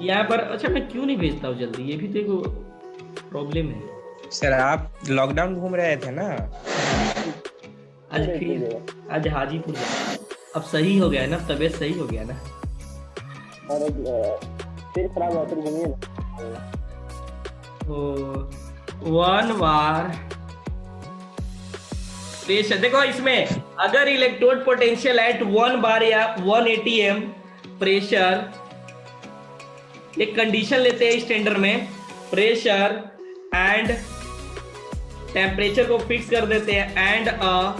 यहाँ पर अच्छा मैं क्यों नहीं भेजता हूँ जल्दी, ये भी देखो प्रॉब्लम है। सर आप लॉकडाउन घूम रहे थे ना? आज फिर आज हाजीपुर गया। अब सही हो गया है ना, तबीयत सही हो गया ना। फिर खराब हुआ, फिर घूमिए ना। तो 1 बार प्रेशर, देखो इसमें अगर इलेक्ट्रोड पोटेंशियल एट 1 बार या 180 एम प्रेशर, एक कंडीशन लेते हैं स्टैंडर्ड में, प्रेशर एंड टेम्परेचर को फिक्स कर देते हैं, and a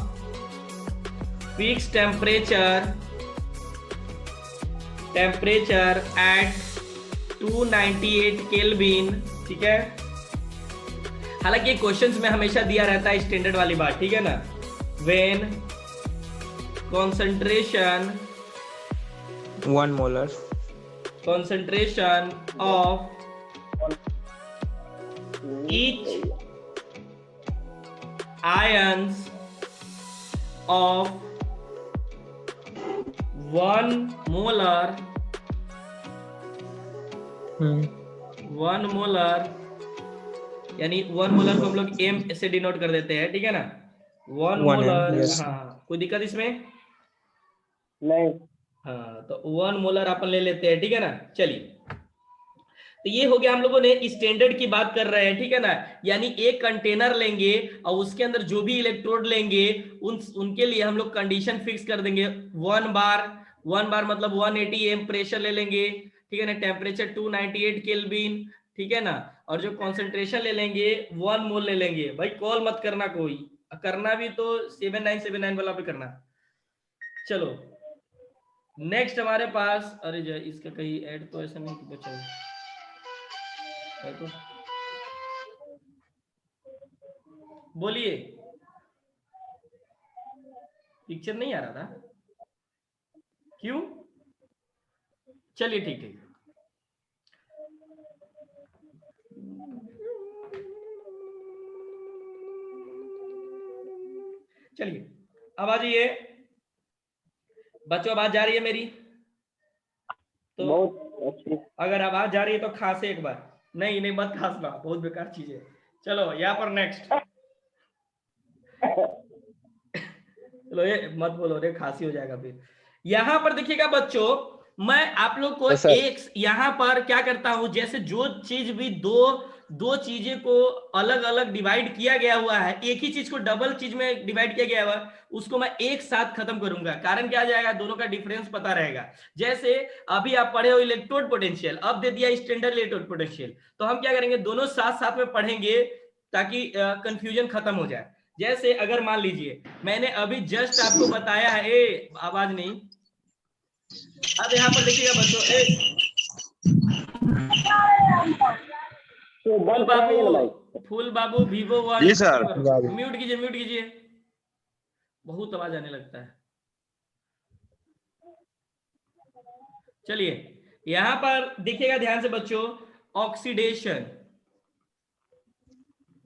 fix temperature at 298 kelvin, ठीक है। हालांकि क्वेश्चंस में हमेशा दिया रहता है स्टैंडर्ड वाली बात, ठीक है ना, when concentration 1 molar concentration of each ions of 1 molar 1 molar, यानी 1 मोलर को हम लोग एम से डिनोट कर देते हैं, ठीक है ना, 1 मोलर। yes. हाँ, कोई दिक्कत इसमें नहीं। हाँ, तो 1 मोलर अपन ले लेते हैं, ठीक है ना। चलिए, तो ये हो गया, हम लोगों ने स्टैंडर्ड की बात कर रहे हैं, ठीक है ना। यानी एक कंटेनर लेंगे और उसके अंदर जो भी इलेक्ट्रोड लेंगे उनके लिए हम लोग कंडीशन फिक्स कर देंगे। 1 बार मतलब 180 एम प्रेशर ले लेंगे, ठीक है ना, टेम्परेचर 298 केल्विन, ठीक है ना, और जो कॉन्सेंट्रेशन ले लेंगे 1 मोल ले लेंगे। भाई कॉल मत करना, कोई करना भी तो 7979 वाला पे करना। चलो नेक्स्ट हमारे पास, अरे जय इसका कहीं ऐड तो ऐसा नहीं बचा है तो बोलिए, पिक्चर नहीं आ रहा था क्यों? चलिए ठीक ठीक, चलिए अब आ जाइए बच्चों, आवाज जा रही है मेरी? तो बहुत अच्छी। अगर आवाज जा रही है तो खांसे एक बार। नहीं नहीं मत खांसना, बहुत बेकार चीज है। चलो यहाँ पर नेक्स्ट चलो ये मत बोलो रे, खांसी हो जाएगा फिर। यहाँ पर देखिएगा बच्चों, मैं आप लोग को एक यहाँ पर क्या करता हूं, जैसे जो चीज भी दो चीजें को अलग अलग डिवाइड किया गया हुआ है, एक ही चीज को डबल चीज में डिवाइड किया गया हुआ है, उसको मैं एक साथ खत्म करूंगा। कारण क्या आ जाएगा, दोनों का डिफरेंस पता रहेगा। जैसे अभी आप पढ़े हो इलेक्ट्रोड पोटेंशियल, अब दे दिया स्टैंडर्ड इलेक्ट्रोड पोटेंशियल, तो हम क्या करेंगे, दोनों साथ साथ में पढ़ेंगे ताकि कंफ्यूजन खत्म हो जाए। जैसे अगर मान लीजिए मैंने अभी जस्ट आपको बताया है, आवाज नहीं, अब यहाँ पर देखिएगा बच्चों, फूल बाबू वीवो वन, जी सर। म्यूट कीजिए म्यूट कीजिए, बहुत आवाज आने लगता है। चलिए यहां पर देखिएगा ध्यान से बच्चों,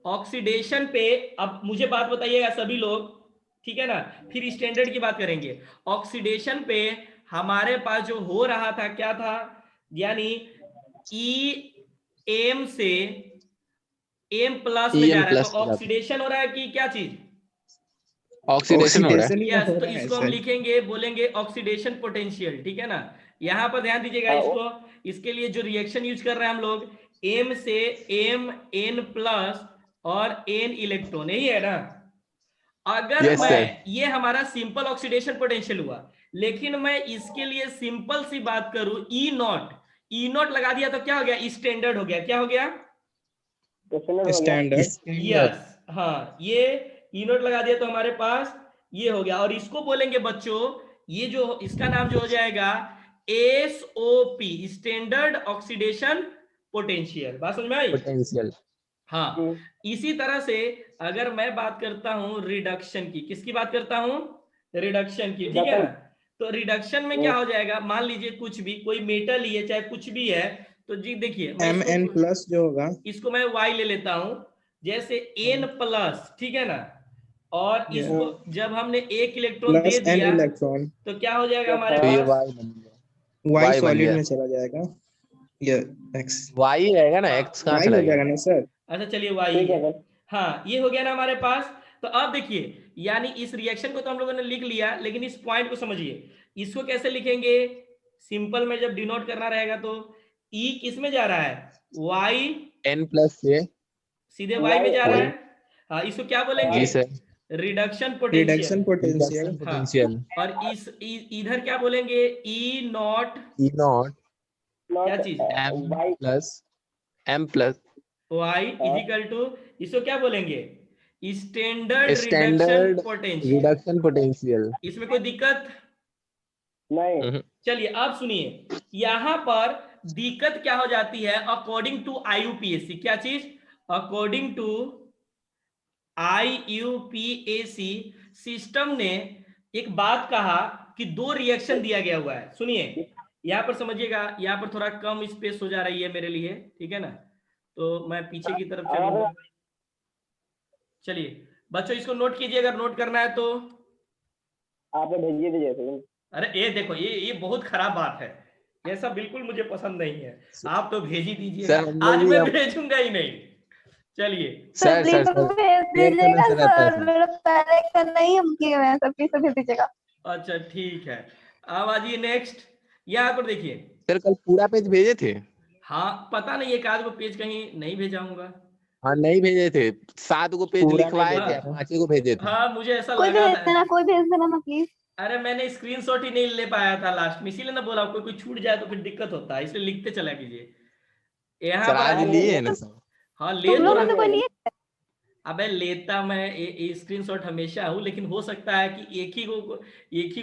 ऑक्सीडेशन पे अब मुझे बात बताइएगा सभी लोग, ठीक है ना, फिर स्टैंडर्ड की बात करेंगे। ऑक्सीडेशन पे हमारे पास जो हो रहा था क्या था, यानी ई एम से एम प्लस में जा रहा है, तो ऑक्सीडेशन हो रहा है कि क्या चीज, ऑक्सीडेशन हो रहा है। यस, तो इसको हम लिखेंगे, बोलेंगे ऑक्सीडेशन पोटेंशियल, ठीक है ना। यहां पर ध्यान दीजिएगा इसको, इसके लिए जो रिएक्शन यूज कर रहे हैं हम लोग, एम से एम एन प्लस और एन इलेक्ट्रॉन, यही है ना। अगर yes, मैं ये हमारा सिंपल ऑक्सीडेशन पोटेंशियल हुआ, लेकिन मैं इसके लिए सिंपल सी बात करूं, ई नॉट लगा दिया तो क्या हो गया, स्टैंडर्ड हो गया। क्या हो गया, स्टैंडर्ड। यस, हाँ, ये ई नोट लगा दिया तो हमारे पास ये हो गया। और इसको बोलेंगे बच्चों, ये जो इसका नाम जो हो जाएगा एसओपी, स्टैंडर्ड ऑक्सीडेशन पोटेंशियल। बात समझ में आई? पोटेंशियल। हाँ, इसी तरह से अगर मैं बात करता हूं रिडक्शन की, किसकी बात करता हूं, रिडक्शन की, ठीक है ना। तो रिडक्शन में क्या हो जाएगा, मान लीजिए कुछ भी, कोई मेटल ही है चाहे कुछ भी है, तो जी देखिए एम एन प्लस जो होगा, इसको मैं y ले लेता हूं, जैसे n प्लस, ठीक है ना, और इसको जब हमने एक इलेक्ट्रॉन दे दिया इलेक्ट्रॉन, तो क्या हो जाएगा हमारे तो ये पास, वाई सॉलिड में चला जाएगा। ये x y रहेगा ना, हाँ, x कहाँ y से हो लाएगा? जाएगा ना सर? अच्छा चलिए वाई ठीक है। है सर। हाँ ये हो गया ना हमारे पास। तो अब देखिए यानी इस रिएक्शन को तो हम लोगों ने लिख लिया, लेकिन इस पॉइंट को समझिए। इसको कैसे लिखेंगे? सिंपल में जब डिनोट करना रहेगा तो ई किस में जा रहा है? वाई, n प्लस a सीधे वाई में जा रहा y है। हाँ इसको क्या बोलेंगे? जी sir, reduction potential. Reduction potential. Reduction हाँ पोटेंशियल और इधर क्या बोलेंगे? ई नॉट e नॉट क्या नॉट चीज? m y plus m plus y equal to, इसको क्या बोलेंगे? Standard reduction standard potential. Reduction potential. इसमें कोई दिक्कत? नहीं। चलिए अब सुनिए, यहां पर दिक्कत क्या हो जाती है अकॉर्डिंग टू आईयूपीएसी? क्या चीज? अकॉर्डिंग टू आईयूपीएसी सिस्टम ने एक बात कहा कि दो रिएक्शन दिया गया हुआ है। सुनिए यहां पर समझिएगा, यहां पर थोड़ा कम स्पेस हो जा रही है मेरे लिए, ठीक है ना? तो मैं पीछे की तरफ चलूंगा। चलिए बच्चों इसको नोट कीजिए अगर नोट करना है तो। आप भेजिए दीजिए सर। अरे ये देखो ये बहुत खराब बात है, ये सब बिल्कुल मुझे पसंद नहीं है। आप तो भेज ही दीजिएगा, सर हम लोग आज भी मैं अब भेजूंगा ही नहीं। चलिए सर सर प्लीज सर भेज शेयर करने दीजिएगा से रहता है सर, सर। मेरा पहले का नहीं हम किए हुए हैं सर, प्लीज भेज दीजिएगा। अच्छा ठीक है, अब आइए नेक्स्ट। यहाँ पर देखिए, सर कल पूरा पेज भेजे थे? हाँ पता नहीं एक आध को पेज कहीं नहीं भेजाऊंगा। हाँ नहीं भेजे थे, 7 को पेज पूरा नहीं लिखवाए थे, भेजा। 5 को भेजे थे। हाँ मुझे ऐसा कोई लगा भेज था। देना, कोई भेज देना ना प्लीज। अरे मैंने स्क्रीनशॉट ही नहीं ले पाया था लास्ट में, इसीलिए ना बोला कोई कोई छूट जाए तो फिर दिक्कत होता है, इसलिए लिखते चला कीजिए यहाँ सर पर। आज लिए है ना सर? हाँ ले तुम तो लोग में रहा। से कोई लिए? अबे लेता मैं स्क्रीनशॉट हमेशा हूं, लेकिन हो सकता है कि एक ही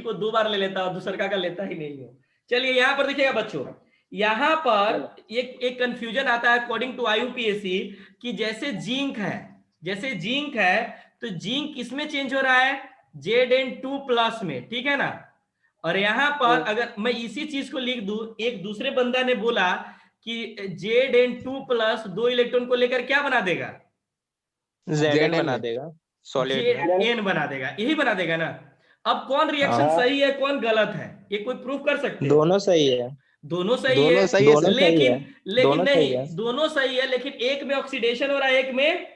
को 2 बार ले लेता हूं, दूसरे का लेता ही नहीं हूं। चलिए यहां पर देखिएगा बच्चों, यहां पर एक कंफ्यूजन आता है अकॉर्डिंग टू आईयूपीएसी कि जैसे जिंक है तो जिंक किसमें चेंज हो रहा है? Zn2+ में, ठीक है ना? और यहां पर अगर मैं इसी चीज को लिख दूं, एक दूसरे बंदा ने बोला कि Zn2+ 2 इलेक्ट्रॉन को लेकर क्या बना देगा? Zn बना में देगा सॉलिड में। Zn बना देगा, यही बना देगा ना? अब कौन रिएक्शन हाँ सही है कौन गलत है, ये कोई प्रूफ कर सकते हो? दोनों सही है। दोनों सही दोनों है, सही है दोनों सर। सही है। लेकिन दोनों नहीं, सही है। दोनों सही है लेकिन एक में ऑक्सीडेशन हो रहा है, एक में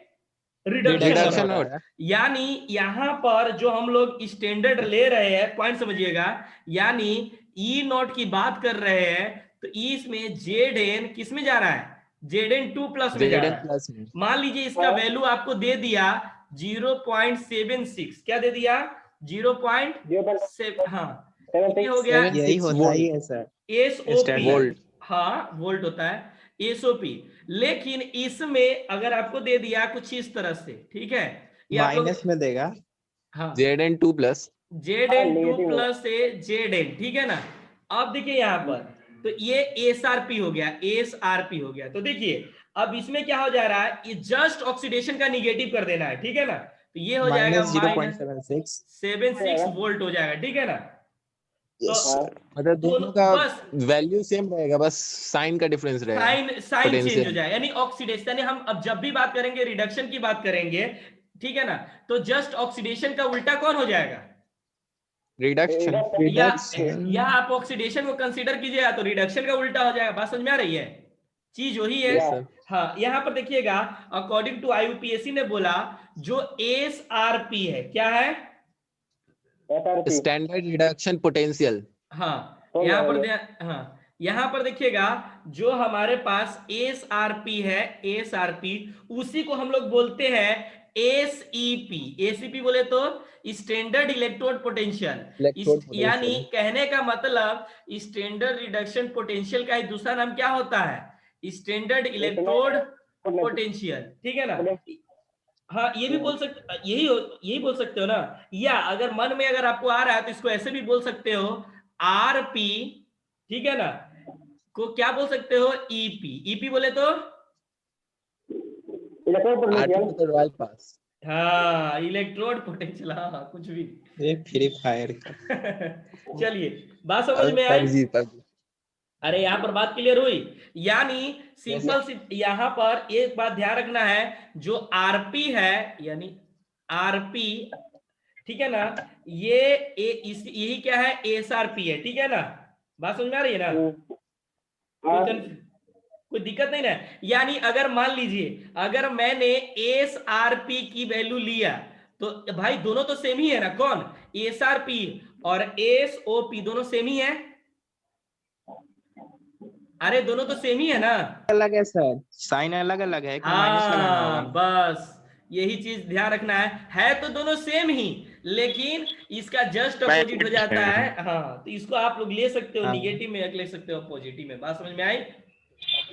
रिडक्शन हो रिडक्शन रहा हो है। रहा है। यानी यहां पर जो हम लोग स्टैंडर्ड ले रहे हैं, पॉइंट समझिएगा, यानी ई नॉट की बात कर रहे हैं तो इसमें Zn किस में जा रहा है? Zn2+ में जा रहा Zn है। प्लस में मान लीजिए इसका वैल्यू आपको दे दिया 0.76, क्या दे दिया? 0.7, हाँ ये हो गया 76 यही होता ही वोल्ट है सर एसओपी। स्टैंडर्ड। वोल्ट। हाँ वोल्ट होता है एसओपी। लेकिन इसमें अगर आपको दे दिया कुछ इस तरह से, ठीक है, ये आप लोग, माइनस में देगा। हाँ Zn2 प्लस Zn2+ से Zn, ठीक है ना? अब देखिए यहाँ पर तो ये एसआरपी हो गया, एसआरपी हो गया। तो देखिए अब इसमें क्या हो जा रहा है, ये जस्ट ऑक्सीडेशन का निगेटिव कर देना है, ठीक है ना? तो ये हो जाएगा -76 वोल्ट हो जाएगा, ठीक है ना? तो मतलब दोनों का बस वैल्यू सेम रहेगा, बस साइन का डिफरेंस रहेगा। साइन चेंज हो पोटेंशियल जाए, यानी ऑक्सीडेशन, यानी हम अब जब भी बात करेंगे रिडक्शन की बात करेंगे, ठीक है ना, तो जस्ट ऑक्सीडेशन का उल्टा कौन हो जाएगा? रिडक्शन। या आप ऑक्सीडेशन को कंसीडर कीजिएगा तो रिडक्शन का उल्टा हो जाएगा। बात समझ में आ रही है? चीज वही है। हाँ यहाँ पर देखिएगा अकॉर्डिंग टू आईयूपीएसी ने बोला जो एसआरपी है, क्या है? Standard reduction potential. हाँ यहाँ पर हाँ यहाँ पर देखिएगा जो हमारे पास एसआरपी है, एसआरपी उसी को हम लोग बोलते हैं एसईपी। एसईपी बोले तो स्टैंडर्ड इलेक्ट्रोड पोटेंशियल, यानी कहने का मतलब स्टैंडर्ड रिडक्शन पोटेंशियल का दूसरा नाम क्या होता है? स्टैंडर्ड इलेक्ट्रोड पोटेंशियल, ठीक है ना? हाँ ये भी बोल सकते, यही बोल सकते हो ना, या अगर मन में अगर आपको आ रहा है तो इसको ऐसे भी बोल सकते हो आरपी, ठीक है ना, को क्या बोल सकते हो? ईपी। ईपी बोले तो हाँ इलेक्ट्रोड पोटेंशियल, हाँ कुछ भी ये फ्री फायर का। चलिए बात समझ में आई? PUBG। अरे यहाँ पर बात क्लियर हुई? यानी सिंपल सी यहाँ पर एक बात ध्यान रखना है, जो आरपी है यानी आरपी, ठीक है ना, यही क्या है? एसआरपी है, ठीक है ना? बात समझ में आ रही है ना? कोई दिक्कत नहीं ना। यानी अगर मान लीजिए अगर मैंने SRP की वैल्यू लिया तो भाई दोनों तो सेम ही है ना, कौन SRP और SOP दोनों सेम ही है, अरे दोनों तो सेम ही है ना। अलग है सर, साइन अलग अलग है, एक में माइनस लगाना हाँ होगा। बस यही चीज ध्यान रखना है तो दोनों सेम ही, लेकिन इसका जस्ट अपोजिट हो जाता है। हाँ तो इसको आप लोग ले सकते हो हाँ। निगेटिव में, ले सकते हो पॉजिटिव में। बात समझ में आई?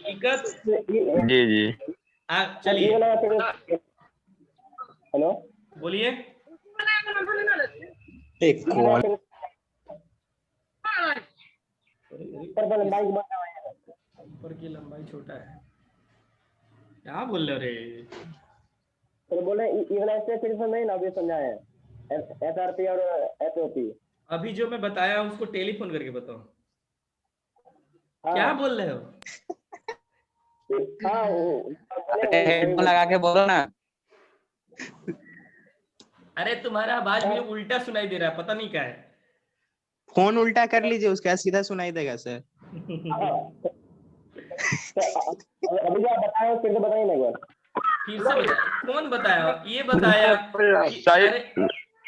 दिक्कत? जी जी। चलिए हेलो, बोलिए। एक कॉल लंबाई ऊपर की लंबाई छोटा है, क्या बोल रहे हो रे? तो बोले इवन ऐसे फिर से नहीं ना अभी समझाए SRP और SOP। अभी जो मैं बताया उसको टेलीफोन करके बताओ, हाँ। क्या बोल रहे हो? हाँ हेडफोन लगा के बोलो ना। अरे तुम्हारा आवाज मुझे उल्टा सुनाई दे रहा है, पता नहीं क्या है। फोन उल्टा कर लीजिए, उसका सीधा सुनाई देगा सर। अभी जो आप बताए फिर से बताइए ना एक बार। फिर से कौन बताया? ये बताया कि,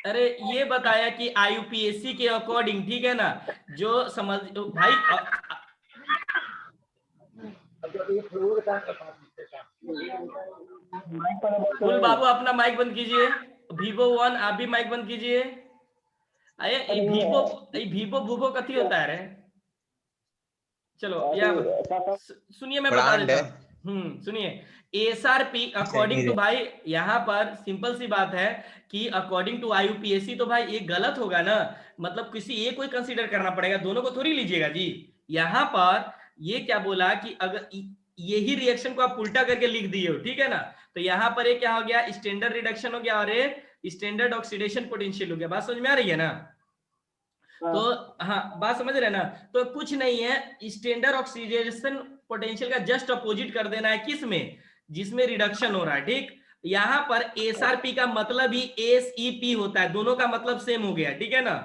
अरे ये बताया कि IUPAC के अकॉर्डिंग, ठीक है ना, जो समझ भाई फुल बाबू अपना माइक बंद कीजिए। Vivo One आप भी माइक बंद कीजिए। अरे वीवो भूवो कथी होता है रे? चलो या सुनिए मैं बता देता हूँ। सुनिए SRP अकॉर्डिंग टू भाई, यहाँ पर सिंपल सी बात है कि अकॉर्डिंग टू IUPAC तो भाई ये गलत होगा ना, मतलब किसी एक को ही कंसीडर करना पड़ेगा, दोनों को थोड़ी लीजिएगा जी। यहाँ पर ये क्या बोला कि अगर यही रिएक्शन को आप उल्टा करके लिख दिए हो, ठीक है ना, तो यहाँ पर ये क्या हो गया, स्टैंडर्ड रिडक्शन हो गया और स्टैंडर्ड ऑक्सीडेशन पोटेंशियल हो गया। बात समझ में आ रही है ना? तो हाँ बात समझ रहे ना? तो कुछ नहीं है, स्टैंडर्ड ऑक्सीडेशन पोटेंशियल का जस्ट अपोजिट कर देना है, किस में, जिसमें रिडक्शन हो रहा है, ठीक। यहाँ पर SRP का मतलब ही SEP होता है, दोनों का मतलब सेम हो गया, ठीक है ना,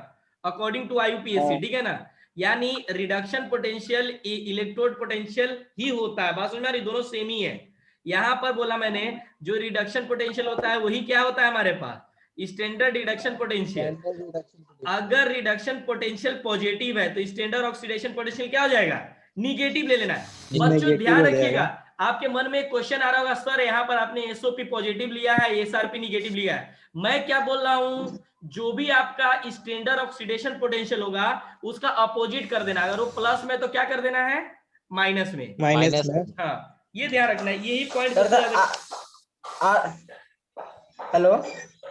अकॉर्डिंग टू IUPAC, ठीक है ना। यानी रिडक्शन पोटेंशियल इलेक्ट्रोड पोटेंशियल ही होता है। बात समझ में आ रही? दोनों सेम ही है। यहाँ पर बोला मैंने जो रिडक्शन पोटेंशियल होता है वही क्या होता है हमारे पास, स्टैंडर्ड रिडक्शन पोटेंशियल। अगर रिडक्शन पोटेंशियल पॉजिटिव है तो स्टैंडर्ड ऑक्सीडेशन पोटेंशियल क्या हो जाएगा, निगेटिव ले लेना है। बच्चों ध्यान रखिएगा, आपके मन में एक क्वेश्चन आ रहा होगा, सर यहाँ पर आपने SOP पॉजिटिव लिया है, SRP निगेटिव लिया है। मैं क्या बोल रहा हूँ, जो भी आपका स्टैंडर्ड ऑक्सीडेशन पोटेंशियल होगा उसका अपोजिट कर देना, अगर वो प्लस में तो क्या कर देना है, माइनस में। हाँ ये ध्यान रखना है, यही पॉइंट। हेलो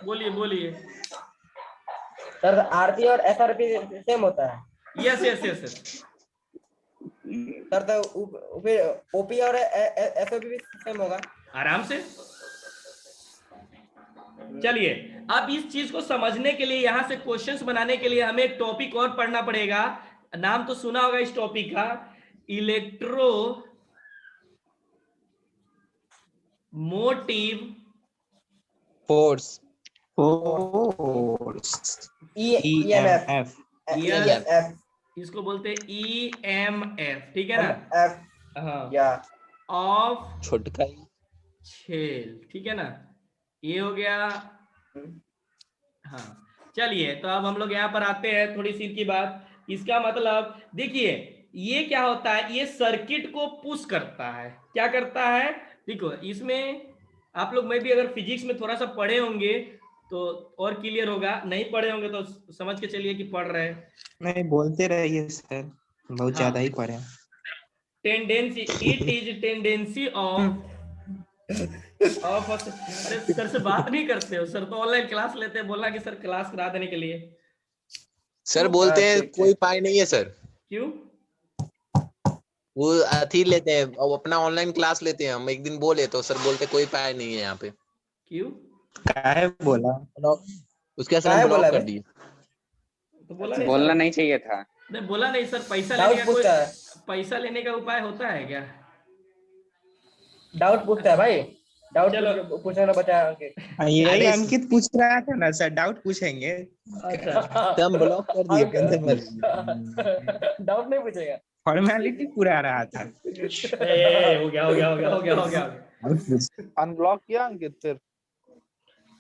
बोलिए बोलिए। सर RP और SRP सेम होता है? यस यस यस सर तो फिर OP और SOP भी सेम होगा? आराम से। चलिए अब इस चीज को समझने के लिए, यहां से क्वेश्चंस बनाने के लिए हमें एक टॉपिक और पढ़ना पड़ेगा, नाम तो सुना होगा इस टॉपिक का, इलेक्ट्रो मोटिव फोर्स। EMF। इसको बोलते हैं EMF, ठीक है ना। हाँ या ऑफ छोटका छेल, ठीक है ना, ये हो गया। हाँ चलिए तो अब हम लोग यहाँ पर आते हैं, थोड़ी सी की बात। इसका मतलब देखिए ये क्या होता है, ये सर्किट को पुश करता है। क्या करता है, देखो इसमें आप लोग में भी अगर फिजिक्स में थोड़ा सा पढ़े होंगे तो और क्लियर होगा, नहीं पढ़े होंगे तो समझ के चलिए कि पढ़ रहे हैं। नहीं बोलते रहिए सर, बहुत ज्यादा ही पढ़े। Tendency, it is tendency of अरे सर से बात नहीं करते हो, सर तो ऑनलाइन क्लास लेते हैं, बोला कि सर क्लास करा देने के लिए। सर बोलते हैं कोई पाई नहीं है सर। क्यों? वो अथी लेते हैं और अपना ऑनलाइन क्लास लेते हैं, हम एक दिन बोले तो सर बोलते कोई पाई नहीं है यहाँ पे। क्यों? काहे बोला? उसके असर हम ब्लॉक कर दिए। तो बोलना नहीं चाहिए था। नहीं बोला नहीं सर, पैसा लेने का कोई पैसा लेने का उपाय होता है क्या? डाउट पूछता है भाई, डाउट पूछना बचा के। यही अंकित पूछ रहा था ना सर, डाउट पूछेंगे। अच्छा तो हम ब्लॉक कर दिए। डाउट नहीं पूछेगा। फॉर्मेलिटी पूरा रहा था। हो गया हो गया हो गया हो गया हो गया अनब्लॉक किया अंकित फिर?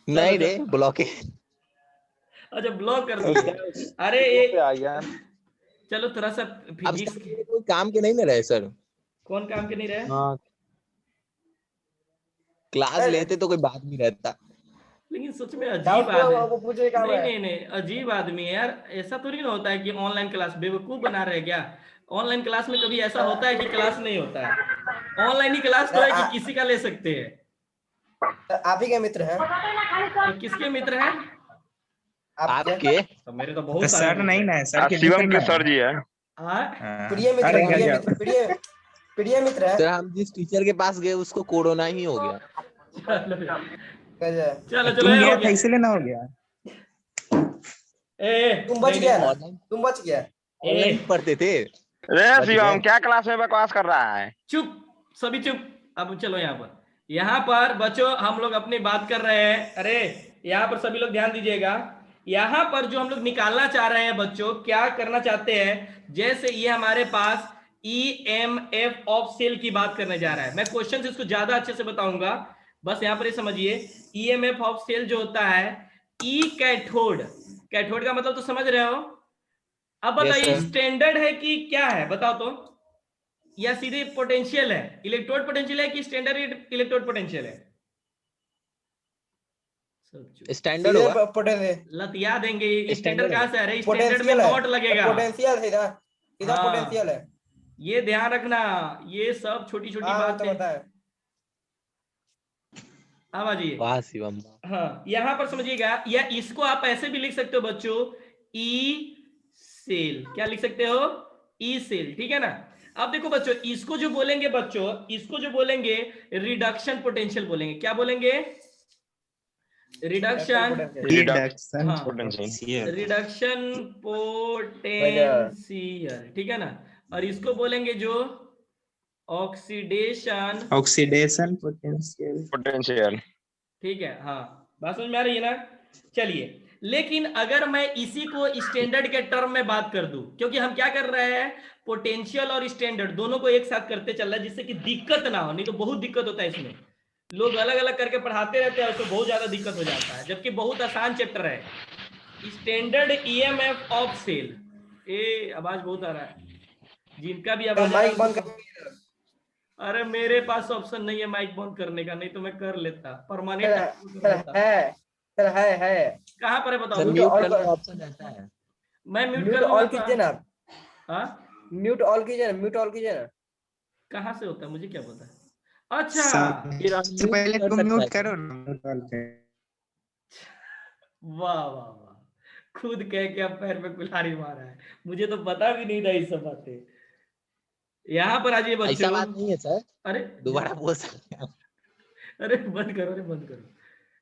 नहीं रे, ब्लॉक अच्छा ब्लॉक कर दिए। अरे ये पे आ गया। चलो थोड़ा सा अब फिजिक्स सर ये कोई काम के नहीं ना रहे सर, कौन काम के नहीं रहे? हाँ क्लास लेते तो कोई बात नहीं रहता। लेकिन सच में अजीब डाउट आदमी। को पूछे काम नहीं है। नहीं नहीं अजीब आदमी है यार। ऐसा थोड़ी ना होता है कि ऑनलाइन क्लास बेवकूफ बना रहे क्या? ऑनलाइन क्लास में कभी ऐसा होता है कि क्लास नहीं होता है? ऑनलाइन ही क्लास तो है कि किसी का ले सकते हैं। आप ही के मित्र हैं? तो किसके मित्र हैं? आपके तो मेरे तो बहुत सारे सर मित्र नहीं हैं। ना, सर के शिवम मित्र के ना। सर जी है। हाँ? प्रिय मित्र, अरे प्रिय गजब। मित्र, प्रिय मित्र है। सर हम जिस टीचर के पास गए उसको कोरोना ही हो गया। गजब। चलो तुम चलो ये गया हो था गया। इसलिए ना हो गया। तुम बच नहीं, गया ना, ऑनलाइन तुम बच गया। ऑनलाइन पढ़ते थे। रे बच शिवम गए। क्या क्लास में बकवास कर रहा है? चुप, सभी चुप। अब चलो यहाँ पर बच्चों हम लोग अपनी बात कर रहे हैं। अरे यहाँ पर सभी लोग ध्यान दीजिएगा। यहाँ पर जो हम लोग निकालना चाह रहे हैं बच्चों, क्या करना चाहते हैं, जैसे ये हमारे पास EMF ऑफ सेल की बात करने जा रहा है। मैं क्वेश्चन इसको ज्यादा अच्छे से बताऊंगा, बस यहाँ पर ये समझिए। EMF ऑफ सेल जो होता है ई कैथोड, कैथोड का मतलब तो समझ रहे हो। अब बताइए sir. स्टैंडर्ड है कि क्या है, बताओ तो, या सीधे पोटेंशियल है, इलेक्ट्रोड पोटेंशियल है कि स्टैंडर्ड इलेक्ट्रोड पोटेंशियल है? सब चुप। स्टैंडर्ड होगा। लतिया देंगे। स्टैंडर्ड स्टैंडर्ड कहां से है? अरे स्टैंडर्ड में पोटेंशियल है, नॉट लगेगा। पोटेंशियल है इधर, इधर हाँ। पोटेंशियल है। ये ध्यान रखना, ये सब छोटी छोटी हाँ तो बातें। पता है। हाँ बाजी। वाह शिवम। हाँ यहाँ पर समझिएगा, या इसको आप ऐसे भी लिख सकते हो बच्चों, ई सेल। क्या लिख सकते हो? ई सेल, ठीक है ना। अब देखो बच्चों, इसको जो बोलेंगे बच्चों, इसको जो बोलेंगे रिडक्शन पोटेंशियल बोलेंगे। क्या बोलेंगे? रिडक्शन रिडक्शन हाँ। पोटेंशियल। रिडक्शन पोटेंशियल, ठीक है ना। और इसको बोलेंगे जो ऑक्सीडेशन पोटेंशियल। ठीक है। हाँ बात समझ में आ रही है ना। चलिए, लेकिन अगर मैं इसी को स्टैंडर्ड के टर्म में बात कर दूं, क्योंकि हम क्या कर रहे हैं, पोटेंशियल और स्टैंडर्ड दोनों को एक साथ करते चल रहा है, जिससे कि दिक्कत ना हो। नहीं तो बहुत दिक्कत होता है इसमें, लोग अलग अलग करके पढ़ाते रहते हैं, उसको बहुत ज्यादा दिक्कत हो जाता है, जबकि बहुत आसान चैप्टर है। Standard EMF of cell. ए आवाज बहुत आ रहा है, जिनका भी आवाज माइक बंद कर। अरे मेरे पास ऑप्शन नहीं है माइक बंद करने का, नहीं तो मैं कर लेता परमानेंट। है कहाँ पर है बताओ? सर म्यूट करने का ऑप्शन रहता है। मैं म्यूट म्यूट कर ऑल दूंगा। कीजिए ना। हाँ म्यूट ऑल कीजिए ना, म्यूट ऑल कीजिए ना। कहाँ से होता है मुझे क्या पता? अच्छा सबसे पहले तुम म्यूट करो ना। वाह वाह वाह, खुद कह के अब पैर पे कुल्हाड़ी मारा है, मुझे तो पता भी नहीं था ये सब बातें। यहाँ पर आ जाइए ऐसा बच्चों। बात नहीं है सर, अरे दोबारा बोल सकते हैं। अरे बंद करो, अरे बंद करो।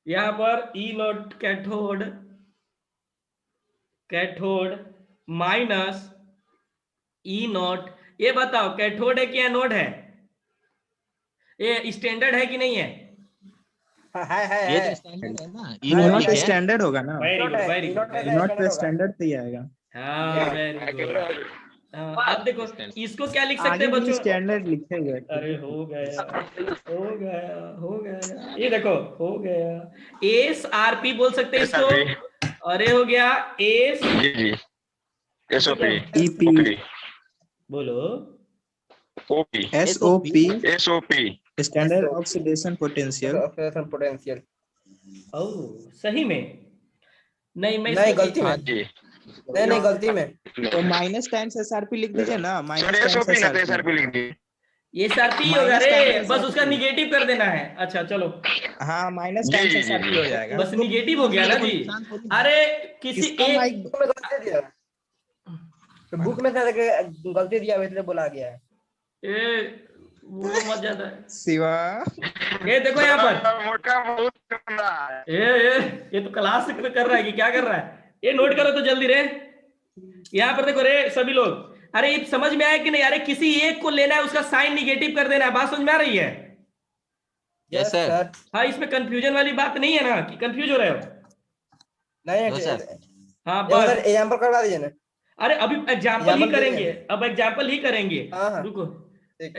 यहाँ पर ई नोट कैथोड, कैथोड माइनस ई नोट। ये बताओ कैथोड है कि एनोड है? ये स्टैंडर्ड है कि नहीं है? ये तो स्टैंडर्ड है ना। ई नॉट स्टैंडर्ड होगा ना। Very good very good. E not पे स्टैंडर्ड पे ही आएगा। हाँ वेरी गुड। अब देखो इसको क्या लिख सकते आगे हैं भी बच्चों? स्टैंडर्ड लिखे हुए हैं। अरे हो गया हो गया हो गया, ये देखो हो गया। एस आर पी बोल सकते हैं इसको। अरे हो गया एस जी जी SOP EP बोलो OP SOP SOP standard oxidation potential. Potential. Oh सही में? नहीं मैं नहीं इसको- गलती में, हाँ जी नहीं गलती में। तो माइनस टाइम्स SRP लिख दीजिए ना। सर माइनस SOP ना तो टाइम्स SRP लिख दी। ये SRP होगा माइनस रे, टाइम्स बस SRP। उसका निगेटिव कर देना है। अच्छा चलो हाँ माइनस जी, टाइम्स जी, जी, SRP हो जाएगा। बस निगेटिव हो गया ना जी। अरे किसी किसका एक माइक बुक में गलती दिया, तो बुक में था कि गलती दिया इसलिए बोला गया है। ए, वो मत जाता है। शिवा ये देखो यहाँ पर मोटा बहुत कर रहा है। ये तो क्लास कर रहा है कि क्या कर रहा है? ये नोट करो तो जल्दी रे। यहाँ पर देखो रे सभी लोग, अरे ये समझ में आया कि नहीं? अरे किसी एक को लेना है, उसका साइन निगेटिव कर देना है। बात समझ में आ रही है? Yes sir. हाँ इसमें कंफ्यूजन वाली बात नहीं है ना कि कंफ्यूज हो रहे हो? नहीं नो सर। हाँ सर बस। एग्जांपल करवा दीजिए ना। अरे अभी एग्जाम्पल ही Example दे करेंगे, रहे अब एग्जाम्पल ही करेंगे। हाँ हाँ रुको ठीक।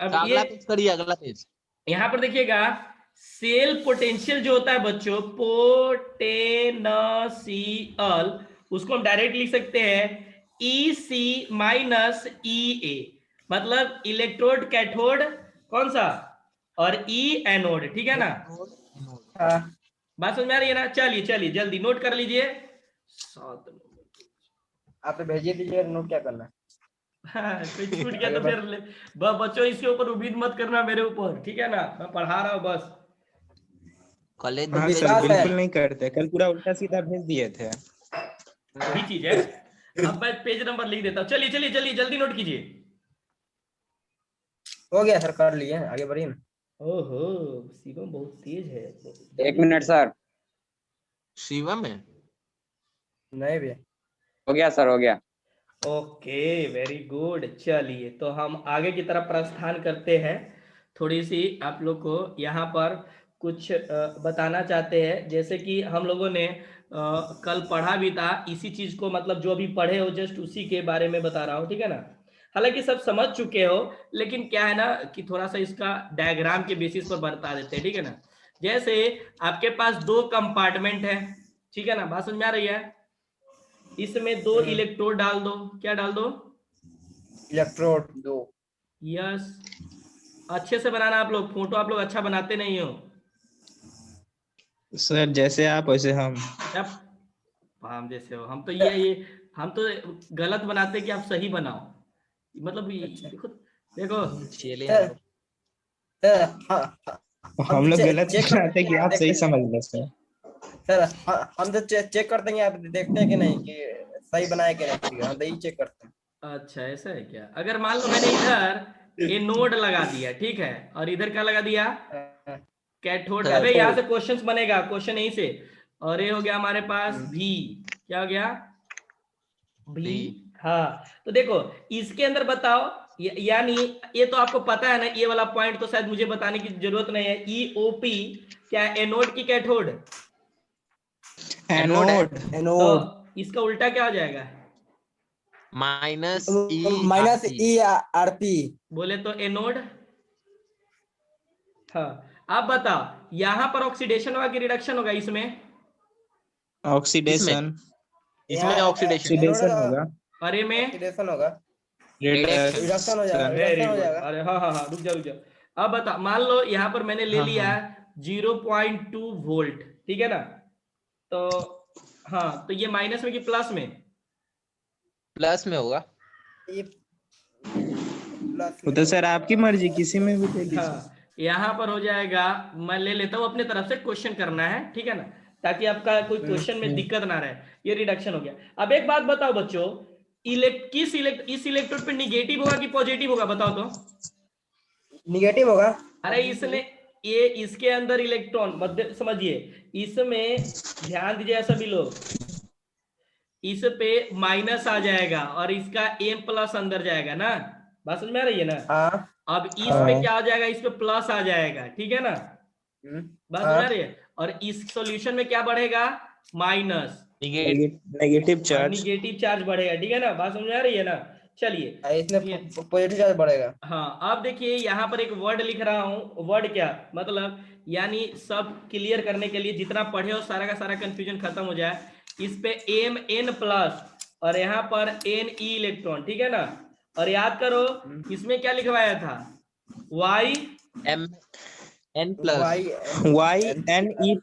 अब अगला ये पेज करिए, अगला पेज। यहां पर देखिएगा, सेल पोटेंशियल जो होता है बच्चों, पोटेंशियल, उसको हम डायरेक्ट लिख सकते हैं EC माइनस EA, मतलब इलेक्ट्रोड कैथोड कौन सा, और E एनोड, ठीक है ना। हाँ बात समझ में आ रही है ना। चलिए चलिए जल्दी नोट कर लीजिए। आप तो भेजिए दीजिए, नोट क्या करना है। हाँ, कोई छूट गया तो फिर बच्चों इसके ऊपर उम्मीद मत करना मेरे ऊपर, ठीक है ना, मैं पढ़ा रहा हूँ बस। कॉलेज हाँ सर, विश्वास है। बिल्कुल नहीं करते, कल पूरा उल्टा सीधा भेज दिए थे। वही चीज है। अब मैं पेज नंबर लिख देता हूँ। चलिए चलिए चलिए जल्दी नोट कीजिए। हो गया सर, कर लिए, आगे बढ़िए ना। ओहो, शिवम बहुत तेज है। 1 मिनट सर। शिवम है। नहीं भैया, हो गया सर, हो गया। Okay very good. चलिए तो हम आगे की तरफ प्रस्थान करते हैं। थोड़ी सी आप लोग को यहाँ पर कुछ बताना चाहते हैं, जैसे कि हम लोगों ने कल पढ़ा भी था इसी चीज को, मतलब जो अभी पढ़े हो जस्ट उसी के बारे में बता रहा हूँ, ठीक है ना। हालांकि सब समझ चुके हो, लेकिन क्या है ना कि थोड़ा सा इसका डायग्राम के बेसिस पर बता देते हैं, ठीक है ना। जैसे आपके पास 2 कंपार्टमेंट है, ठीक है ना, बात समझ में आ रही है। इसमें 2 इलेक्ट्रोड डाल दो। क्या डाल दो? इलेक्ट्रोड 2। यस, अच्छे से बनाना आप लोग, फोटो आप लोग अच्छा बनाते नहीं हो। सर जैसे आप वैसे हम। हम जैसे हो, हम तो ये हम तो गलत बनाते कि आप सही बनाओ, मतलब देखो देखो। चलिए सर सर हाँ हाँ, हम लोग गलत चेक बनाते कि आप सही समझ लो सर। सर हम तो चेक करते हैं, आप देखते हैं कि नहीं कि सही बनाए कि नहीं, हम तो यही चेक करते हैं। अच्छा ऐसा है क्या? अगर मान लो मैंने इधर ये नोड लगा दिया, ठीक है, और इधर क्या लगा दिया? हाँ, कैथोड। अबे यहाँ से क्वेश्चंस बनेगा, क्वेश्चन यहीं से। और ये हो गया हमारे पास भी, क्या हो गया? भी। हाँ तो देखो इसके अंदर बताओ, यानी ये तो आपको पता है ना, ये वाला पॉइंट तो शायद मुझे बताने की जरूरत नहीं है। EOP क्या है? एनोड की कैथोड? एनोड। तो इसका उल्टा क्या हो जाएगा? Minus minus ERP। बोले तो एनोड। हाँ अब बताओ, यहां पर ऑक्सीडेशन होगा कि रिडक्शन होगा इसमें? ऑक्सीडेशन। इसमें ऑक्सीडेशन होगा। अरे में ऑक्सीडेशन होगा, रिडक्शन। रिडक्शन हो जाएगा, वेरी रिडक्शन हो गुड। जाएगा। अरे हाँ हाँ हाँ, रुक जाओ रुक जाओ। अब बता, मान लो यहाँ पर मैंने ले हाँ, लिया हाँ। 0.2 वोल्ट, ठीक है ना। तो हाँ, तो ये माइनस में कि प्लस में? प्लस में होगा। ये प्लस वो तो सर आपकी मर्जी, किसी में भी दे दीजिए। हाँ यहाँ पर हो जाएगा, मैं ले लेता हूँ अपने तरफ से, क्वेश्चन करना है, ठीक है ना, ताकि आपका कोई क्वेश्चन में दिक्कत ना रहे। ये रिडक्शन हो गया। अब एक बात बताओ बच्चों, इस इलेक्ट्रोड पे निगेटिव होगा कि पॉजिटिव होगा, बताओ तो। निगेटिव होगा। अरे इसने ये इसके अंदर इलेक्ट्रॉन मध्य समझिए, इसमें ध्यान दीजिए सभी लोग, इस पे माइनस आ जाएगा और इसका M+ अंदर जाएगा ना, बात समझ में आ रही है ना। हाँ अब इस पे क्या हो जाएगा? इस पे प्लस आ जाएगा, ठीक है ना, बात समझ आ रही है। और इस सॉल्यूशन में क्या बढ़ेगा? Minus, negative charge. Negative charge बढ़ेगा, ठीक है ना, बात समझ में आ रही है ना। चलिए इसमें पॉजिटिव चार्ज बढ़ेगा। हाँ अब देखिए यहाँ पर एक वर्ड लिख रहा हूँ। वर्ड क्या मतलब, यानी सब क्लियर करने के लिए, जितना पढ़े हो सारा का सारा कंफ्यूजन खत्म हो जाए। इस पे Mn+ और यहाँ पर Ne इलेक्ट्रॉन, ठीक है ना। और याद करो इसमें क्या लिखवाया था? YNE+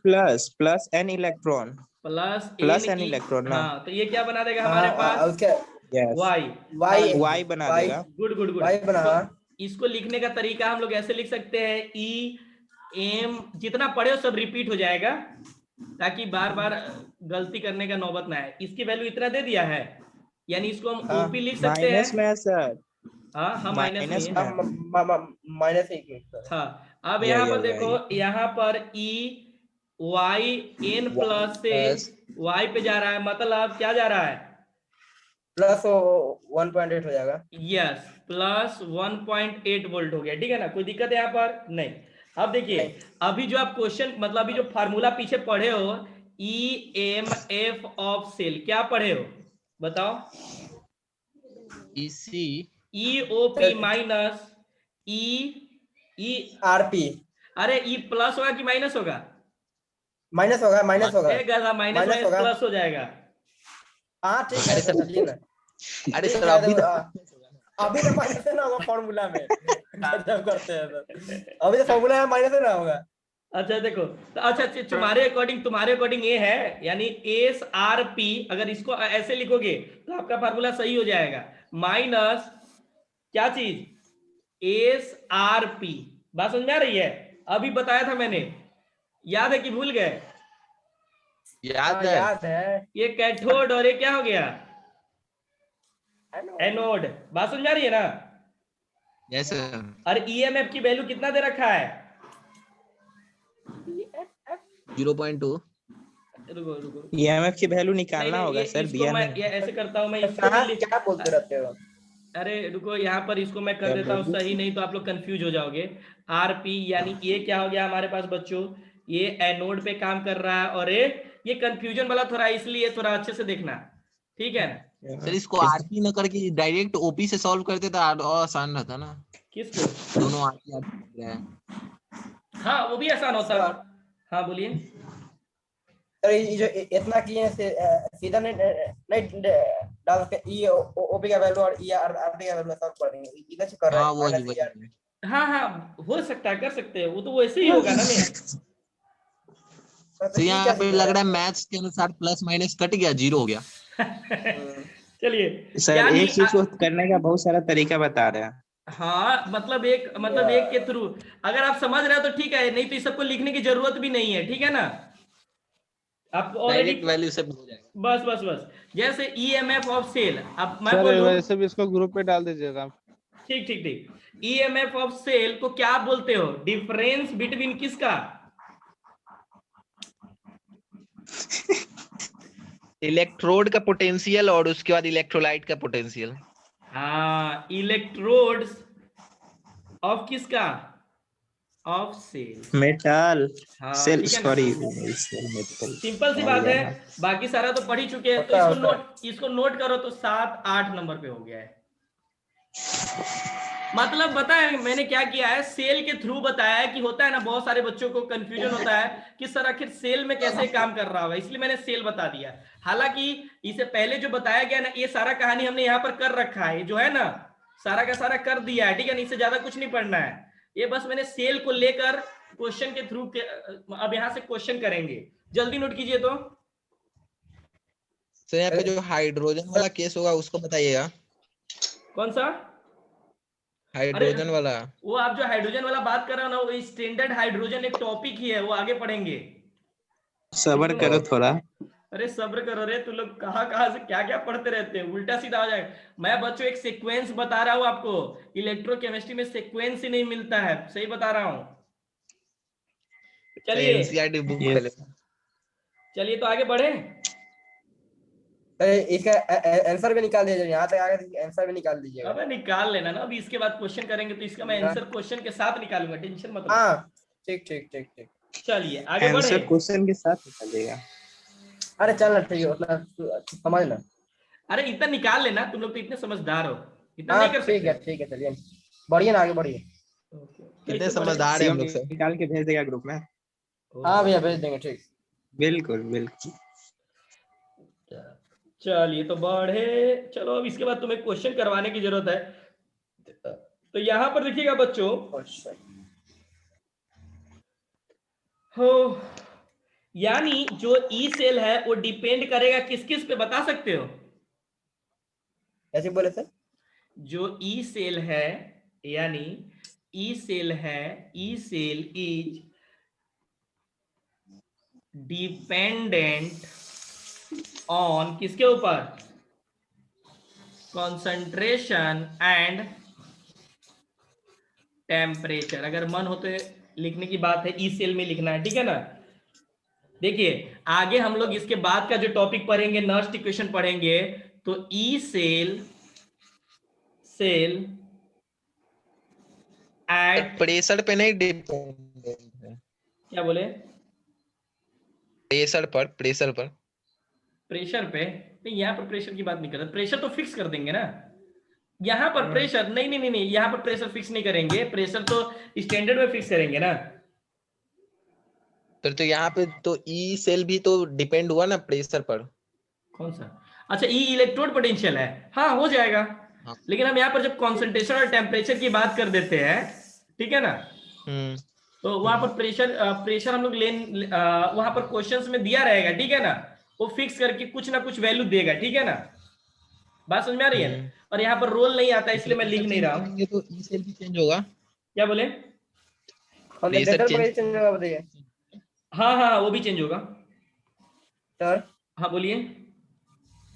plus N electron plus N electron ना। हाँ तो ये क्या बना देगा हमारे पास? उसके Y बना देगा। Good good good. Y बना। इसको लिखने का तरीका हम लोग ऐसे लिख सकते हैं, EM, जितना पढ़े हो सब रिपीट हो जाएगा, ताकि बार बार गलती करने का नौबत ना आए। इसकी वैल्यू इतना दे दिया है, यानी इसको हम OP लिख सकते हैं। माइनस में है सर। हाँ हाँ माइनस में है। माइनस 1। हाँ अब यहाँ पर देखो, यहाँ पर YN+ से Y पे जा रहा है, मतलब क्या जा रहा है? प्लस 1.8 हो जाएगा। यस, प्लस 1.8 वोल्ट हो गया, ठीक है ना। कोई दिक्कत है यहाँ पर? नहीं। अब देखिए, अभी जो आप क्वेश्चन, मतलब अभी जो फार्मूला पीछे पढ़े हो, EMF ऑफ सेल, क्या पढ़े हो बताओ। इसी EOP माइनस आरपी अरे ई प्लस होगा कि माइनस होगा? माइनस होगा, माइनस होगा, गधा, माइनस माइनस माइनस होगा। प्लस हो जाएगा। हाँ ठीक है अरे सर, सर, चलिए ना। अरे ठीक सर है, अभी अभी तो माइनस है ना होगा फॉर्मूला में। गजब करते हैं सर, अभी तो फॉर्मूला में माइनस है ना होगा। अच्छा देखो, तो अच्छा तुम्हारे अकॉर्डिंग ये है, यानी SRP अगर इसको ऐसे लिखोगे तो आपका फार्मूला सही हो जाएगा। माइनस क्या चीज? SRP। बात समझ में आ रही है? अभी बताया था मैंने, याद है कि भूल गए? याद है। याद है। ये कैथोड और ये क्या हो गया? एनोड। बात समझ आ रही है ना? Yes sir. और EMF की वैल्यू कितना दे रखा है? 0.2। रुको रुको, EMF की वैल्यू नहीं निकालना नहीं, होगा ये सर, इसको दिया मैं नहीं। ये ऐसे करता हूँ, मैं इसको भी कहाँ लिख, क्या बोलते रहते हो? अरे रुको, यहाँ पर इसको मैं कर क्या देता हूँ बोलूं? सही, नहीं तो आप लोग कंफ्यूज हो जाओगे। RP यानी ये क्या हो गया हमारे पास बच्चों? ये एनोड पे काम कर रहा है, और ये कंफ्यूजन वाला थोड़ा, इसलिए थोड़ा अच्छे से देखना, ठीक है? सर इसको आरपी न करके डायरेक्ट ओपी से सॉल्व करते तो और आसान रहता ना। किसको? दोनों आरपी आरपी लग रहा है। हाँ वो भी आसान होता है। सर, हाँ बोलिए। सर ये जो इतना किए सीधा नहीं डाल के ई ओपी का वैल्यू और ई आरपी का वैल्यू सॉल्व कर देंगे, इधर से कर रहे हाँ हैं वही माइनस वही। हाँ हाँ, हो सकता है, कर सकते हैं, वो तो वैसे ही होगा ना मेन। तो यहाँ पे लग रहा है मैथ्स के अनुसार प्लस माइनस कट गया, 0 हो गया। चलिए, सर यानी एक चीज को करने का बहुत सारा तरीका बता रहे हैं। हाँ मतलब एक के थ्रू अगर आप समझ रहे हो तो ठीक है, नहीं तो इस सबको लिखने की जरूरत भी नहीं है, ठीक है ना? आप ऑलरेडी डायरेक्ट वैल्यू से हो जाएगा। बस बस बस, जैसे EMF ऑफ सेल, अब मैं सर बोलूं, वैसे भी इसको ग्रुप पे डाल दीजिएगा। ठीक ठीक ठीक, EMF ऑफ सेल को क्या बोलते हो? डिफरेंस बिटवीन किसका? इलेक्ट्रोड का पोटेंशियल और उसके बाद इलेक्ट्रोलाइट का पोटेंशियल। हाँ, इलेक्ट्रोड्स ऑफ किसका? Of cell. मेटल हाँ सेल, ठीक है ना? Sorry metal. सिंपल सी बात है, बाकी सारा तो पढ़ ही चुके हैं, तो इसको नोट करो तो 7-8 नंबर पे हो गया है। मतलब बताया मैंने क्या किया है, सेल के थ्रू बताया है कि होता है ना, बहुत सारे बच्चों को कंफ्यूजन होता है कि सर आखिर सेल में कैसे काम कर रहा होगा, इसलिए मैंने सेल बता दिया। हालांकि इसे पहले जो बताया गया ना, ये सारा कहानी हमने यहाँ पर कर रखा है, जो है ना सारा का सारा कर दिया है, ठीक है ना? इससे ज्यादा कुछ नहीं पढ़ना है, ये बस मैंने सेल को लेकर क्वेश्चन के थ्रू अब यहाँ से क्वेश्चन करेंगे, जल्दी नोट कीजिए। तो यहाँ पे जो हाइड्रोजन वाला केस होगा उसको बताइएगा। कौन सा हाइड्रोजन वाला? वो आप जो हाइड्रोजन वाला बात कर रहे हो ना, वो स्टैंडर्ड हाइड्रोजन एक टॉपिक ही है, वो आगे पढ़ेंगे। सब्र करो थोड़ा। अरे सब्र करो रे, तुम लोग कहाँ से क्या क्या पढ़ते रहते हैं, उल्टा सीधा हो जाएगा। मैं बच्चों एक सीक्वेंस बता रहा हूँ आपको, इलेक्ट्रोकेमिस्ट्री में सीक्वेंस ही नहीं मिलता है, सही बता रहा हूँ। चलिए चलिए तो आगे बढ़े। इसका आंसर भी निकाल दीजिए, यहाँ तक आगे आंसर भी निकाल दीजिएगा। अबे निकाल लेना ना, अभी इसके बाद क्वेश्चन करेंगे तो इसका मैं आंसर क्वेश्चन के साथ निकालूंगा, टेंशन मत लो। हाँ ठीक ठीक ठीक ठीक। चलिए आगे बढ़े। आंसर क्वेश्चन के साथ निकालिएगा। अरे चल ना, ठीक है, उतना समझ ना। अरे इतना निकाल लेना, तुम लोग तो इतने समझदार हो, इतना हाँ नहीं कर सकते। ठीक है चलिए, बढ़िए ना, आगे बढ़िए। कितने समझदार है हम लोग सब। निकाल के भेज देगा ग्रुप में। हाँ भैया भेज देंगे, ठीक। बिल्कुल बिल्कुल। चलिए तो बढ़े, चलो अब इसके बाद तुम्हें क्वेश्चन करवाने की जरूरत है। तो यहां पर देखिएगा बच्चों, हो यानी जो ई सेल है वो डिपेंड करेगा किस किस पे, बता सकते हो? ऐसे बोले सर? जो ई सेल है, यानी ई सेल है, E cell is dependent on किसके ऊपर? Concentration and temperature. अगर मन हो तो लिखने की बात है, ई सेल में लिखना है, ठीक है ना? देखिए आगे हम लोग इसके बाद का जो टॉपिक पढ़ेंगे, नेक्स्ट इक्वेशन पढ़ेंगे, तो ई सेल एट प्रेशर पे नहीं डिपेंडेंट है। क्या बोले? प्रेशर पर प्रेशर पे नहीं, यहाँ पर प्रेशर की बात नहीं कर रहे, प्रेशर तो फिक्स कर देंगे ना। यहाँ पर प्रेशर नहीं नहीं नहीं नहीं, यहाँ पर प्रेशर फिक्स नहीं करेंगे, प्रेशर तो स्टैंडर्ड में फिक्स करेंगे ना। तो यहाँ पे तो ई सेल भी तो डिपेंड हुआ ना प्रेशर पर। कौन सा? अच्छा, ई इलेक्ट्रोड पोटेंशियल है, हाँ हो जाएगा। हाँ। लेकिन हम यहाँ पर जब कॉन्सेंट्रेशन और टेम्परेचर की बात कर देते हैं, ठीक है ना, तो वहां पर प्रेशर हम लोग वहां पर क्वेश्चंस में दिया रहेगा, ठीक है ना, वो फिक्स करके कुछ ना कुछ वैल्यू देगा, ठीक है ना, बात समझ में आ रही है। और यहाँ पर रोल नहीं आता, इसलिए मैं लिख नहीं रहा हूँ। तो ई सेल भी चेंज होगा, क्या बोले? बताइए हाँ हाँ वो भी चेंज होगा सर। हाँ बोलिए।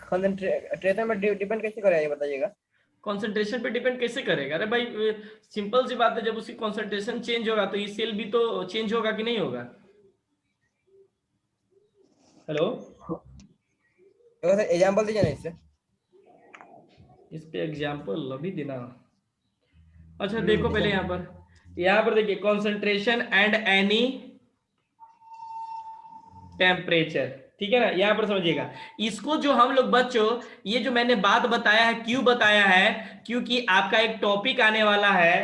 कंसंट्रेशन में डिपेंड कैसे करेगा ये बताइएगा। कंसंट्रेशन पे डिपेंड कैसे करेगा? अरे भाई सिंपल सी बात है, जब उसकी कंसंट्रेशन चेंज होगा तो ये सेल भी तो चेंज होगा कि नहीं होगा? हेलो, एग्जांपल दीजिए ना इससे। इस पे एग्जांपल अभी देना। अच्छा देखो पहले यहाँ पर देखिए, कंसंट्रेशन एंड एनी टेम्परेचर, ठीक है ना, यहाँ पर समझिएगा। इसको जो हम लोग बच्चों, ये जो मैंने बात बताया है, क्यों बताया है? क्योंकि आपका एक टॉपिक आने वाला है,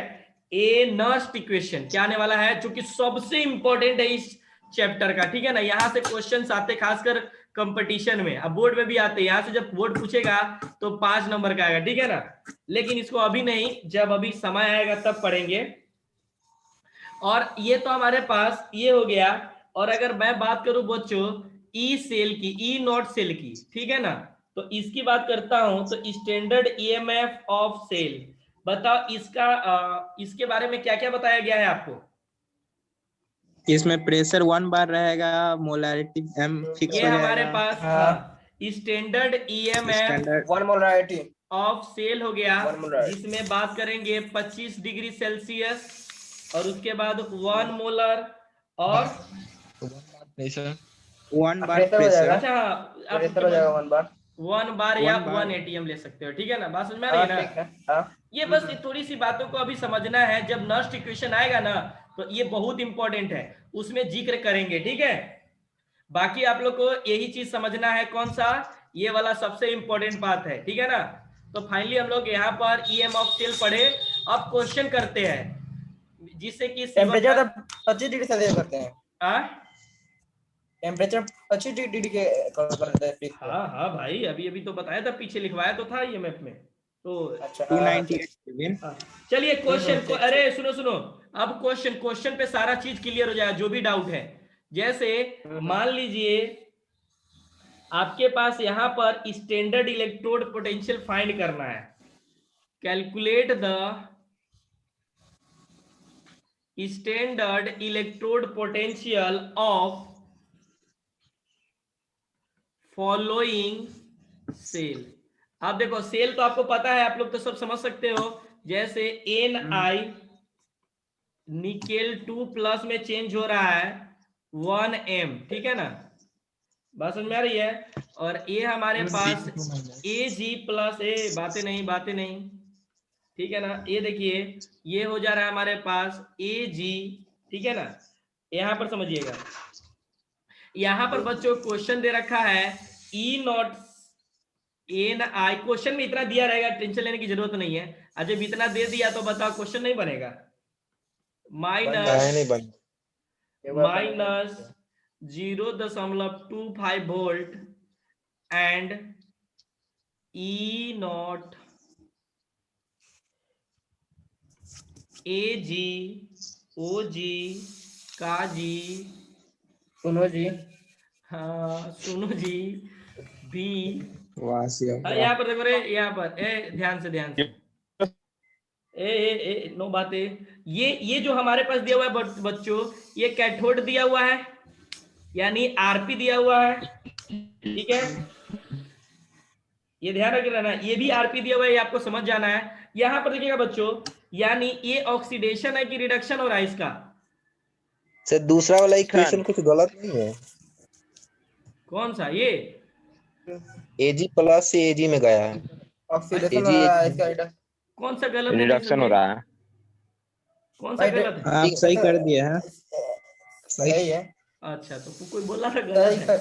ए नर्स्ट इक्वेशन। क्या आने वाला है? जो कि सबसे इंपॉर्टेंट है इस चैप्टर का, ठीक है ना। यहाँ से क्वेश्चंस आते खासकर कंपटीशन में, अब बोर्ड में भी आते हैं। यहाँ से जब बोर्ड पूछेगा तो 5 नंबर का आएगा, ठीक है ना। लेकिन इसको अभी नहीं, जब अभी समय आएगा तब पढ़ेंगे। और ये तो हमारे पास ये हो गया। और अगर मैं बात करूं बच्चों ई सेल की, ई नॉट सेल की, ठीक है ना, तो इसकी बात करता हूं, तो स्टैंडर्ड ईएमएफ ऑफ सेल, बताओ इसका इसके बारे में क्या क्या बताया गया है आपको? इसमें प्रेशर 1 बार रहेगा, मोलैरिटी m फिक्स हो जाएगा। हमारे पास standard EMF 1 molarity of cell हो गया, जिसमें बात करेंगे 25 डिग्री सेल्सियस, और उसके बाद 1 मोलर और 1 बार प्रेशर। अच्छा प्रेशर हो जाएगा 1 बार, 1 बार या 1 एटीएम ले सकते हो, ठीक है ना, बात समझ में आ रही है ना। ये बस थोड़ी सी बातों को अभी समझना है। जब नर्स्ट इक्वेशन आएगा ना, तो ये बहुत इंपॉर्टेंट है, उसमें जिक्र करेंगे, ठीक है। बाकी आप लोग को यही चीज समझना है, कौन सा? ये वाला सबसे इंपॉर्टेंट बात है, ठीक है ना। तो फाइनली हम लोग यहाँ पर ईएम ऑफ सेल पढ़े। अब क्वेश्चन करते हैं, जिससे कि टेम्परेचर 25 डिग्री सेल्सियस करते हैं। टेम्परेचर 25 डिग्री के करते हैं। हाँ भाई, अभी अभी तो बताया था, पीछे लिखवाया तो था ईएमएफ में। तो अच्छा 298। चलिए क्वेश्चन को, अरे सुनो, अब क्वेश्चन पे सारा चीज क्लियर हो जाएगा, जो भी डाउट है। जैसे मान लीजिए आपके पास यहाँ पर स्टैंडर्ड इलेक्ट्रोड पोटेंशियल फाइंड करना है। Calculate the standard electrode potential of following cell. आप देखो, सेल तो आपको पता है, आप लोग तो सब समझ सकते हो। जैसे Ni निकेल 2+ में चेंज हो रहा है 1m, ठीक है ना, बात समझ में आ रही है। और ये हमारे पास Ag+, बातें नहीं, ठीक है ना। ये देखिए, ये हो जा रहा है हमारे पास Ag, ठीक है ना। यहां पर समझिएगा, यहां पर बच्चों क्वेश्चन दे रखा है ई नॉट Ni। क्वेश्चन में इतना दिया रहेगा, टेंशन लेने की जरूरत नहीं है। जब इतना दे दिया तो बताओ क्वेश्चन नहीं बनेगा। Minus 0.25 volt and E not Ag Og का जी, सुनो जी, हाँ सुनो जी भी। वाह, यहाँ पर देखो रे, यहाँ पर ध्यान से नो बातें। ये जो हमारे पास दिया हुआ है बच्चों, ये कैथोड दिया हुआ है, यानी आरपी दिया हुआ है, ठीक है। ये ध्यान रख लेना, ये भी आरपी दिया हुआ है, ये आपको समझ जाना है। यहाँ पर देखिएगा बच्चों, यानी ये ऑक्सीडेशन है कि रिडक्शन हो रहा है इसका? सर दूसरा वाला इक्वेशन कुछ गलत नहीं है? कौन सा? ये Ag+ से Ag में गया है। ऑक्सीडेशन हो रहा है इसका, कौन सा गलत है? रिडक्शन हो रहा है। कौन सा गलत है? आप सही कर दिए हैं। सही है। अच्छा, तो कोई बोला था गलत है।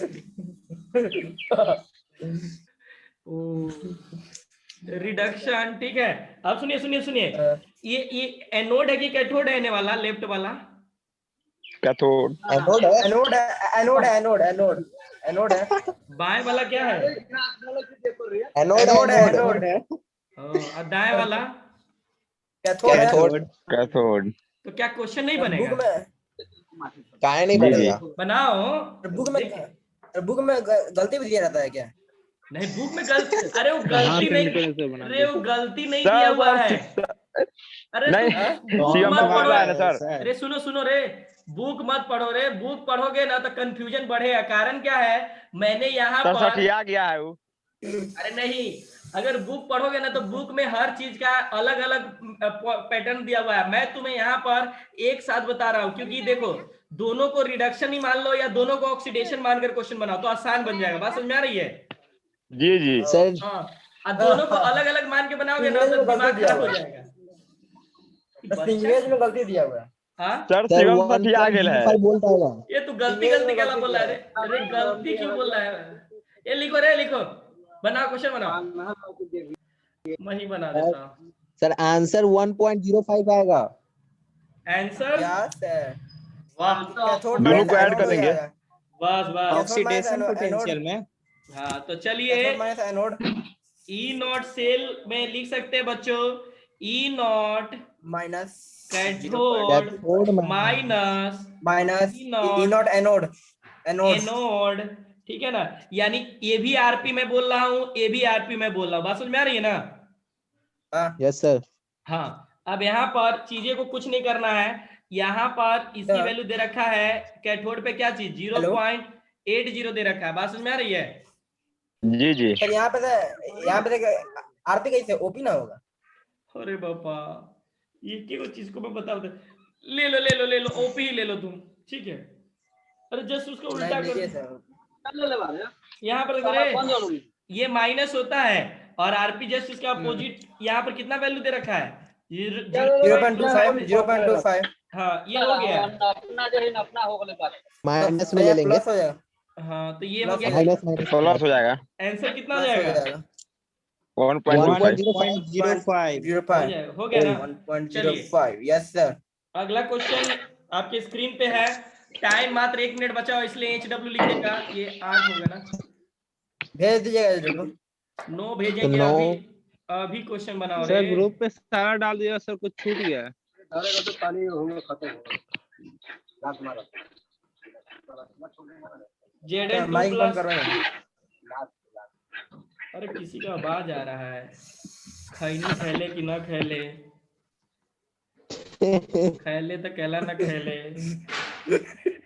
रिडक्शन, ठीक है। अब सुनिए सुनिए सुनिए, ये एनोड है कि कैथोड है? वाला लेफ्ट वाला कैथोड। एनोड है, एनोड है, एनोड है, एनोड, एनोड, एनोड है। बाएं वाला क्या है? एनोड है, एनोड है। और दाएं वाला कैथोड है। कैथोड। कैथोड। तो क्या क्वेश्चन नहीं बनेगा? बुक में काहे नहीं जी, जी। बनेगा? बनाओ। बुक में गलती भी दिया रहता है क्या? नहीं, बुक में गलती, अरे वो गलती नहीं, अरे वो गलती नहीं सर, दिया हुआ सर, है। अरे नहीं, बुक सीएम मत तो मार पढ़ो। रहा है ना सर। अरे सुनो सुनो रे, बुक मत पढ़ो रे, बुक पढ़ोगे ना तो कंफ्यूजन बढ़ेगा। कारण क्या है, मैंने यहाँ सर पर, सठिया गया है वो। अरे नहीं, अगर बुक पढ़ोगे ना तो बुक में हर चीज का अलग अलग पैटर्न दिया हुआ है। मैं तुम्हें यहाँ पर एक साथ बता रहा हूँ, क्योंकि देखो दोनों को रिडक्शन ही मान लो या दोनों को ऑक्सीडेशन मानकर क्वेश्चन बनाओ तो आसान बन जाएगा। बात समझ में आ रही है? जी जी सर हाँ, और दोनों को अलग अलग मान के बनाओगे ना तो दिमाग खराब हो जाएगा। इंग्लिश में गलती दिया हुआ है। हाँ, सर, शिवम सठिया गया है। बोलता होगा। ये तू गलती गलती क्या बोल रहा है? अरे गलती क्यों बोल रहा है? ये लिखो रे, लिखो, बनाओ क्वेश्चन बनाओ। मैं ही बना देता हूँ। सर आंसर 1.05 आएगा। आंसर वाह, दोनों को ऐड करेंगे। बस बस, ऑक्सीडेशन पोटेंशियल में। हाँ तो चलिए, एनोड ई नॉट सेल में लिख सकते हैं बच्चों, e not minus cathode minus minus e e not not anode, anode anode, ठीक है ना? यानी ये भी आरपी में बोल रहा हूँ, ये भी आरपी में बोल रहा हूँ। बात समझ में आ रही है ना? Yes sir. हाँ, अब यहाँ पर चीजें को कुछ नहीं करना है। यहाँ पर इसकी वैल्यू दे रखा है कैथोड पे, क्या चीज 0.80 दे रखा है। बात समझ में आ रही है? जी जी। सर यहाँ पे आरपी कैसे ओपी ना होगा? अरे बापा, ये क्या चीज को मैं बताऊं? ले लो ले लो ले लो, ओपी ही ले लो तुम, ठीक है? अरे जस्ट उसको उल्टा करो। यहाँ पर देखो रे, ये माइनस होता है और आरपी जस्ट इसका अपोजिट। यहाँ पर कितना वैल्यू दे रखा है? 0.25। हाँ, ये हो गया। माइनस में ले लेंगे। प्लस हो जाएगा। हाँ तो ये हो गया। माइनस प्लस हो जाएगा। आंसर कितना हो जाएगा? 1.05। 1.05 हो गया ना? 1.05। Yes sir. अगला क्वेश्चन आपके स्क्रीन पे है। टाइम मात्र 1 मिनट बचा हो, इसलिए HW लिखिएगा। ये 8 हो गया ना? भेज दीजिएगा। नो भेजेंगे। No. अभी क्वेश्चन बनाओ सर रे। ग्रुप पे सारा डाल दिया सर, कुछ छूट गया है। जेडन माइक बंद करवाइए। अरे किसी का आवाज आ रहा है। खैनी खेले कि ना खेले, खेले तो कहला ना खेले,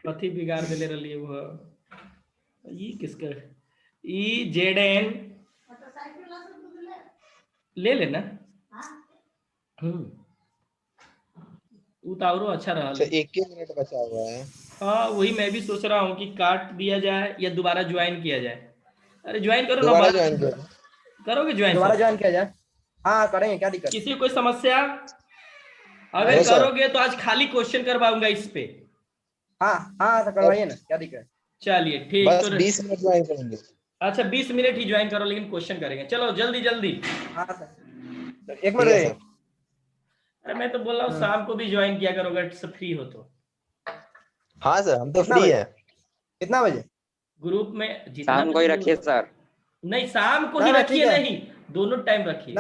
कथी बिगाड़ देले रही वो। ये किसका? ई जेडन ले लेना। उतारो अच्छा रहा। 1 मिनट बचा हुआ है। हाँ वही मैं भी सोच रहा हूँ कि काट दिया जाए या दोबारा ज्वाइन किया जाए। अरे ज्वाइन करो ना, दोबारा ज्वाइन करो। करोगे ज्वाइन? दोबारा ज्वाइन किया जाए? हाँ करेंगे, क्या दिक्कत? किसी को कोई समस्या? अगर नहीं सर। करोगे तो आज खाली क्वेश्चन करवाऊंगा इस पे। हाँ हाँ तो करवाइए ना, क्या दिक्कत? चलिए ठीक। बस तो 20 मिनट ज्वाइन करेंगे। अच्छा 20 मिनट ही ज्वाइन करो, लेकिन क्वेश्चन करेंगे। चलो जल्दी जल्दी। हाँ सर, 1 मिनट। अरे मैं तो बोल रहा हूँ शाम को भी ज्वाइन किया करो अगर सब फ्री हो तो। हाँ सर, हम तो फ्री है। कितना बजे? ग्रुप में जितना शाम को ही रखिए सर। नहीं, शाम को ही ना, रखिए, ठीक है। नहीं दोनों टाइम रखिए।